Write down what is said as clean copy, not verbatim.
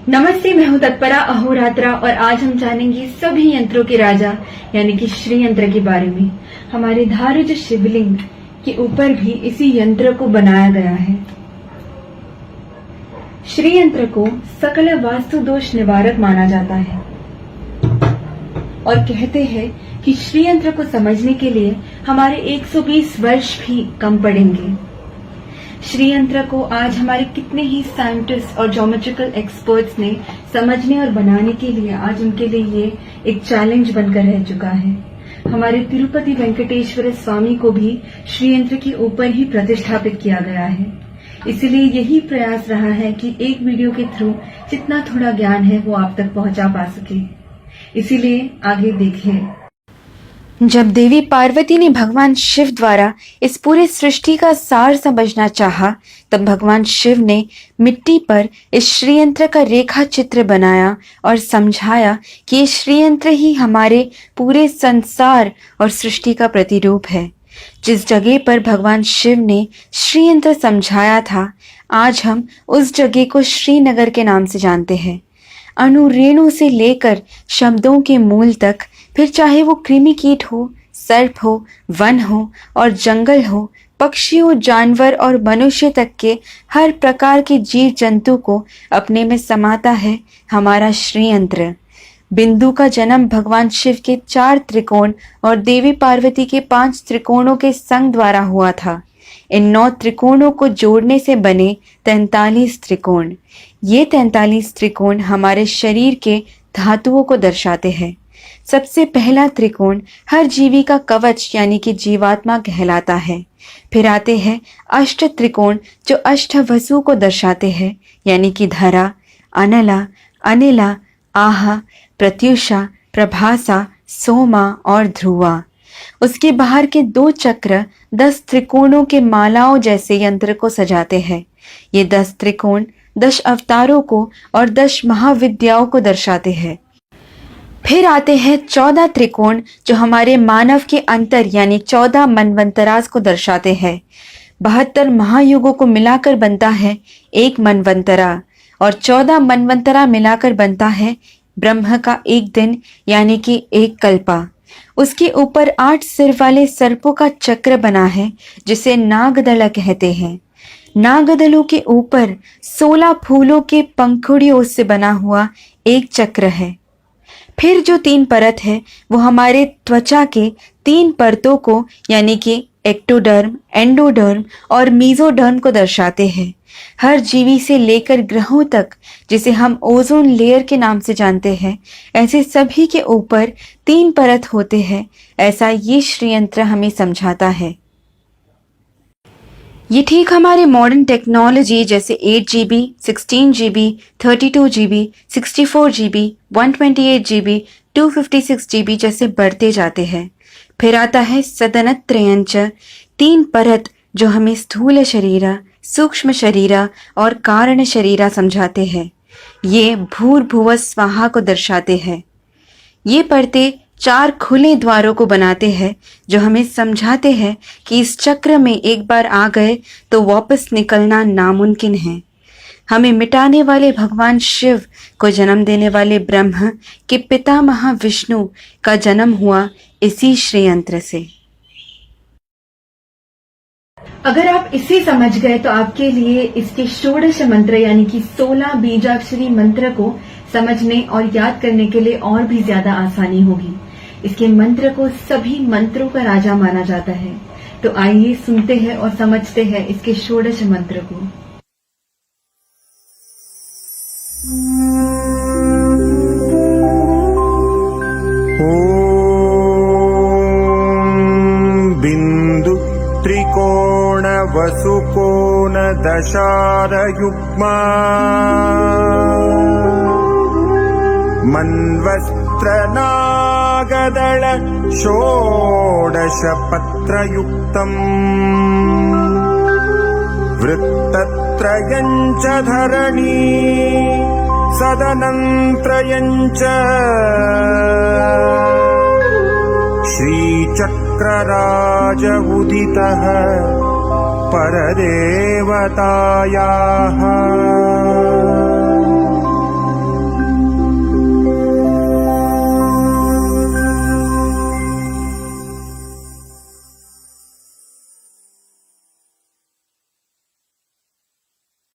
नमस्ते, मैं हूं तत्परा अहोरात्रा और आज हम जानेंगे सभी यंत्रों के राजा यानी कि श्री यंत्र के बारे में। हमारे धारुज शिवलिंग के ऊपर भी इसी यंत्र को बनाया गया है। श्री यंत्र को सकल वास्तु दोष निवारक माना जाता है और कहते हैं कि श्री यंत्र को समझने के लिए हमारे 120 वर्ष भी कम पड़ेंगे। श्री यंत्र को आज हमारे कितने ही साइंटिस्ट और ज्योमेट्रिकल एक्सपर्ट्स ने समझने और बनाने के लिए आज उनके लिए ये एक चैलेंज बनकर रह चुका है। हमारे तिरुपति वेंकटेश्वर स्वामी को भी श्री यंत्र के ऊपर ही प्रतिष्ठापित किया गया है। इसलिए यही प्रयास रहा है कि एक वीडियो के थ्रू जितना थोड़ा ज्ञान है वो आप तक पहुंचा पा सके। इसीलिए आगे देखें। जब देवी पार्वती ने भगवान शिव द्वारा इस पूरी सृष्टि का सार समझना चाहा, तब भगवान शिव ने मिट्टी पर इस श्रीयंत्र का रेखा चित्र बनाया और समझाया कि ये श्रीयंत्र ही हमारे पूरे संसार और सृष्टि का प्रतिरूप है। जिस जगह पर भगवान शिव ने श्रीयंत्र समझाया था, आज हम उस जगह को श्रीनगर के नाम से जानते हैं। अणु रेणु से लेकर शब्दों के मूल तक, फिर चाहे वो कृमि कीट हो, सर्प हो, वन हो और जंगल हो, पक्षियों, जानवर और मनुष्य तक के हर प्रकार के जीव जंतु को अपने में समाता है हमारा श्रीयंत्र। बिंदु का जन्म भगवान शिव के 4 त्रिकोण और देवी पार्वती के 5 त्रिकोणों के संग द्वारा हुआ था। इन 9 त्रिकोणों को जोड़ने से बने 43 त्रिकोण। ये 43 त्रिकोण हमारे शरीर के धातुओं को दर्शाते हैं। सबसे पहला त्रिकोण हर जीवी का कवच यानी कि जीवात्मा कहलाता है। फिर आते हैं अष्ट त्रिकोण जो अष्ट वसु को दर्शाते हैं यानी कि धरा, अनला, अनिला, आहा, प्रत्युषा, प्रभासा, सोमा और ध्रुवा। उसके बाहर के 2 चक्र 10 त्रिकोणों के मालाओं जैसे यंत्र को सजाते हैं। ये 10 त्रिकोण 10 अवतारों को और 10 महाविद्याओं को दर्शाते हैं। फिर आते हैं 14 त्रिकोण जो हमारे मानव के अंतर यानी 14 मनवंतरास को दर्शाते हैं। 72 महायुगों को मिलाकर बनता है एक मनवंतरा और 14 मनवंतरा मिलाकर बनता है ब्रह्म का एक दिन यानी कि एक कल्पा। उसके ऊपर 8 सिर वाले सर्पों का चक्र बना है जिसे नागदल कहते हैं। नागदलों के ऊपर 16 फूलों के पंखुड़ियों से बना हुआ एक चक्र है। फिर जो 3 परत है वो हमारे त्वचा के 3 परतों को यानी कि एक्टोडर्म, एंडोडर्म और मीजोडर्म को दर्शाते हैं। हर जीवी से लेकर ग्रहों तक, जिसे हम ओजोन लेयर के नाम से जानते हैं, ऐसे सभी के ऊपर 3 परत होते हैं। ऐसा ये श्रीयंत्र हमें समझाता है। ये ठीक हमारे मॉडर्न टेक्नोलॉजी जैसे 8 GB, 16 GB, 32 GB, 64 GB, 128 GB, 256 GB जैसे बढ़ते जाते हैं। फिर आता है सदनत्रयंच 3 परत जो हमें स्थूल शरीरा, सूक्ष्म शरीरा और कारण शरीरा समझाते हैं। ये भूर्भुव स्वाहा को दर्शाते हैं। ये परतें 4 खुले द्वारों को बनाते हैं जो हमें समझाते हैं कि इस चक्र में एक बार आ गए तो वापस निकलना नामुमकिन है। हमें मिटाने वाले भगवान शिव को जन्म देने वाले ब्रह्म के पितामह विष्णु का जन्म हुआ इसी श्रीयंत्र से। अगर आप इसे समझ गए तो आपके लिए इसके षोडश मंत्र यानी कि 16 बीजाक्षरी मंत्र को समझने और याद करने के लिए और भी ज्यादा आसानी होगी। इसके मंत्र को सभी मंत्रों का राजा माना जाता है। तो आइए सुनते हैं और समझते हैं इसके षोडश मंत्र को। ओम बिंदु त्रिकोण वसुकोण दशार युग्मा मन्वस्त्र नागदल षोडश पत्रयुक्तम् वृत्तत्रयञ्च धरणी सदनंत्रयञ्च श्रीचक्रराज उदितः परदेवतायाः